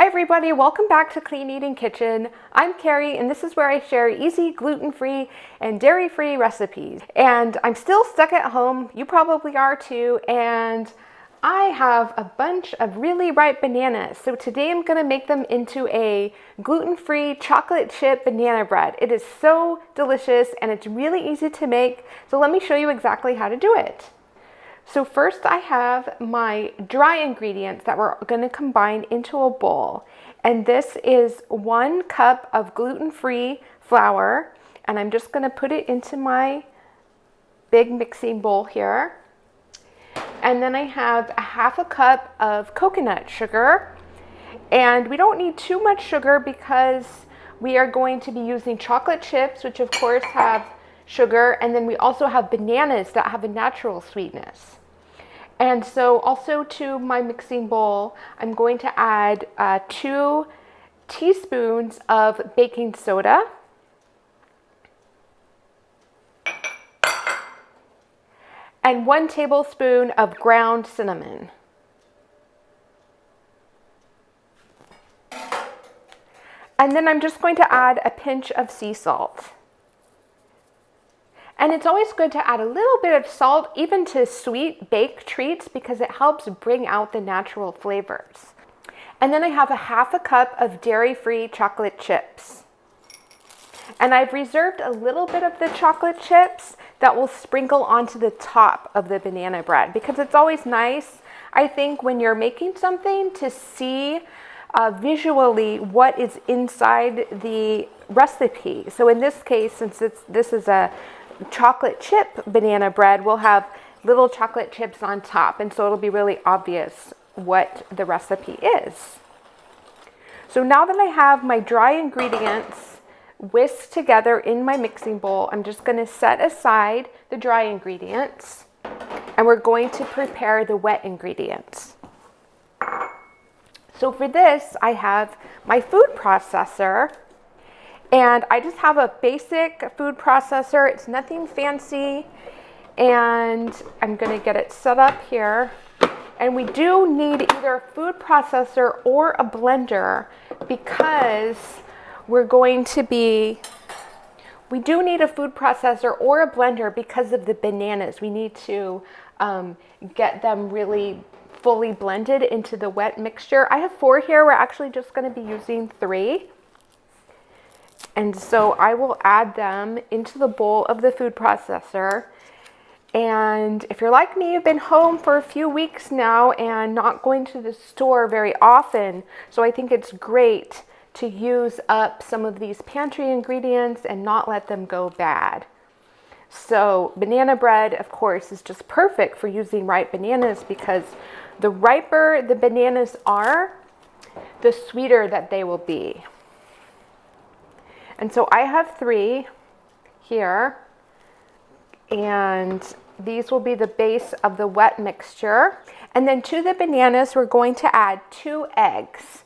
Hi everybody, welcome back to Clean Eating Kitchen. I'm Carrie and this is where I share easy gluten-free and dairy-free recipes. And I'm still stuck at home, you probably are too, and I have a bunch of really ripe bananas. So today I'm gonna make them into a gluten-free chocolate chip banana bread. It is so delicious and it's really easy to make. So let me show you exactly how to do it. So first I have my dry ingredients that we're going to combine into a bowl. And this is 1 cup of gluten-free flour. And I'm just going to put it into my big mixing bowl here. And then I have a 1/2 cup of coconut sugar. And we don't need too much sugar because we are going to be using chocolate chips, which of course have sugar, and then we also have bananas that have a natural sweetness. And so also to my mixing bowl, I'm going to add 2 teaspoons of baking soda, and 1 tablespoon of ground cinnamon. And then I'm just going to add a pinch of sea salt. And it's always good to add a little bit of salt even to sweet baked treats because it helps bring out the natural flavors. And then I have a 1/2 cup of dairy-free chocolate chips. And I've reserved a little bit of the chocolate chips that will sprinkle onto the top of the banana bread because it's always nice, I think, when you're making something to see visually what is inside the recipe. So in this case, since this is a chocolate chip banana bread, we'll have little chocolate chips on top, and so it'll be really obvious what the recipe is. So now that I have my dry ingredients whisked together in my mixing bowl, I'm just going to set aside the dry ingredients and we're going to prepare the wet ingredients. So for this, I have my food processor. And I just have a basic food processor. It's nothing fancy. And I'm going to get it set up here. And we do need either a food processor or a blender because we do need a food processor or a blender because of the bananas. We need to get them really fully blended into the wet mixture. I have 4 here. We're actually just going to be using 3. And so I will add them into the bowl of the food processor. And if you're like me, you've been home for a few weeks now and not going to the store very often. So I think it's great to use up some of these pantry ingredients and not let them go bad. So banana bread, of course, is just perfect for using ripe bananas because the riper the bananas are, the sweeter that they will be. And so I have 3 here, and these will be the base of the wet mixture. And then to the bananas, we're going to add 2 eggs.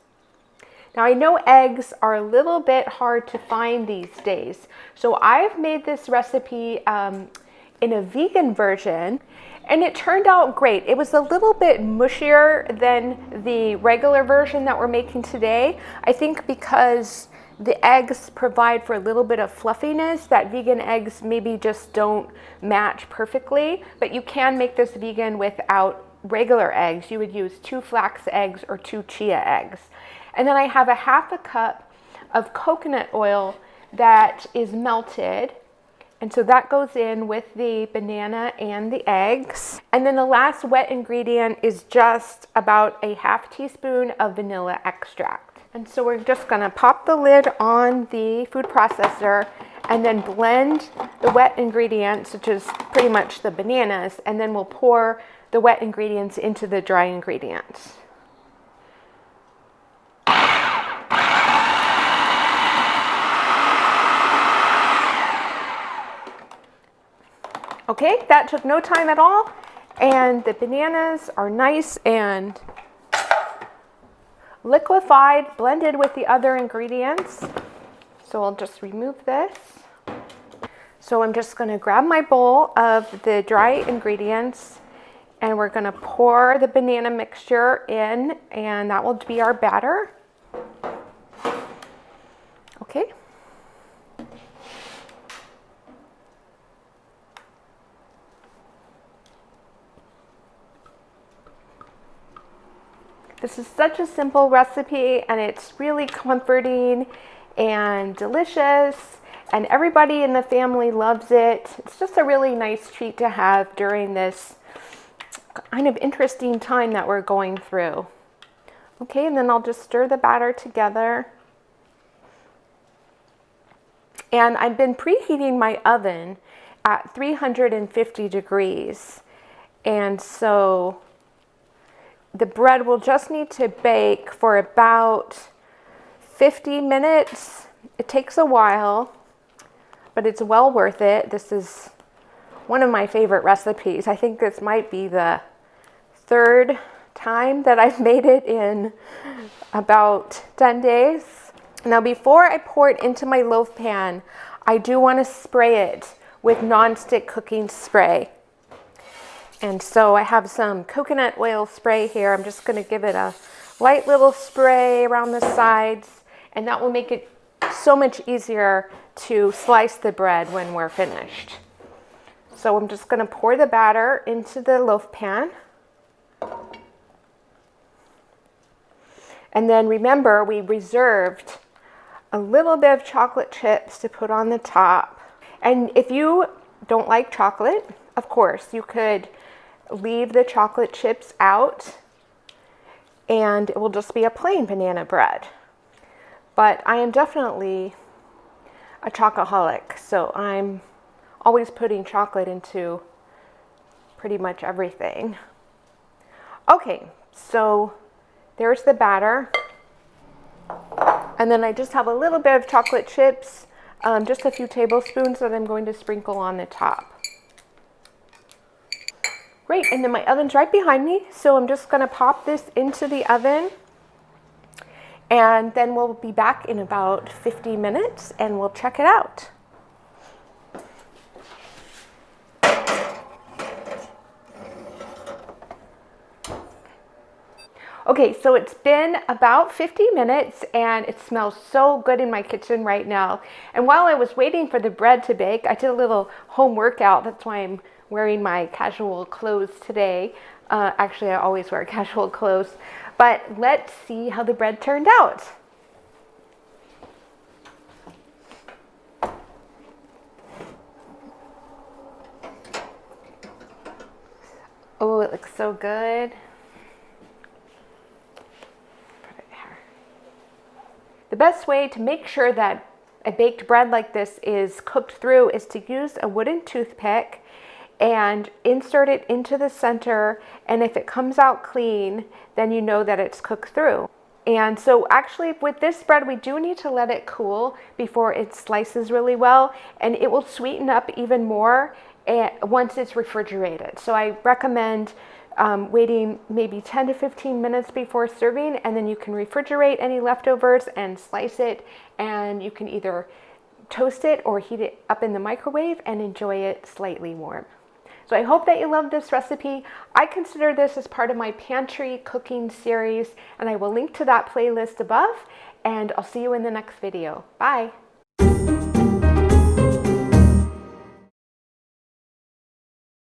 Now I know eggs are a little bit hard to find these days. So I've made this recipe in a vegan version, and it turned out great. It was a little bit mushier than the regular version that we're making today. I think because the eggs provide for a little bit of fluffiness that vegan eggs maybe just don't match perfectly, but you can make this vegan without regular eggs. You would use 2 flax eggs or 2 chia eggs. And then I have a 1/2 cup of coconut oil that is melted. And so that goes in with the banana and the eggs. And then the last wet ingredient is just about a 1/2 teaspoon of vanilla extract. And so we're just going to pop the lid on the food processor and then blend the wet ingredients, which is pretty much the bananas, and then we'll pour the wet ingredients into the dry ingredients. Okay, that took no time at all, and the bananas are nice and liquefied, blended with the other ingredients. So I'll just remove this. So I'm just going to grab my bowl of the dry ingredients and we're going to pour the banana mixture in, and that will be our batter. Okay. This is such a simple recipe, and it's really comforting and delicious, and everybody in the family loves it. It's just a really nice treat to have during this kind of interesting time that we're going through. Okay, and then I'll just stir the batter together. And I've been preheating my oven at 350 degrees. And so the bread will just need to bake for about 50 minutes. It takes a while, but it's well worth it. This is one of my favorite recipes. I think this might be the third time that I've made it in about 10 days. Now, before I pour it into my loaf pan, I do want to spray it with nonstick cooking spray. And so I have some coconut oil spray here. I'm just going to give it a light little spray around the sides, and that will make it so much easier to slice the bread when we're finished. So I'm just going to pour the batter into the loaf pan. And then remember, we reserved a little bit of chocolate chips to put on the top. And if you don't like chocolate, of course, you could leave the chocolate chips out and it will just be a plain banana bread. But I am definitely a chocoholic, so I'm always putting chocolate into pretty much everything. Okay, so there's the batter. And then I just have a little bit of chocolate chips, just a few tablespoons that I'm going to sprinkle on the top. Great, and then my oven's right behind me, so I'm just gonna pop this into the oven, and then we'll be back in about 50 minutes and we'll check it out. Okay, so it's been about 50 minutes and it smells so good in my kitchen right now. And while I was waiting for the bread to bake, I did a little home workout. That's why I'm wearing my casual clothes today. Actually, I always wear casual clothes. But let's see how the bread turned out. Oh, it looks so good. The best way to make sure that a baked bread like this is cooked through is to use a wooden toothpick and insert it into the center, and if it comes out clean, then you know that it's cooked through. And so actually with this bread, we do need to let it cool before it slices really well, and it will sweeten up even more once it's refrigerated. So I recommend waiting maybe 10 to 15 minutes before serving, and then you can refrigerate any leftovers and slice it, and you can either toast it or heat it up in the microwave and enjoy it slightly warm. So I hope that you love this recipe. I consider this as part of my pantry cooking series, and I will link to that playlist above, and I'll see you in the next video. Bye.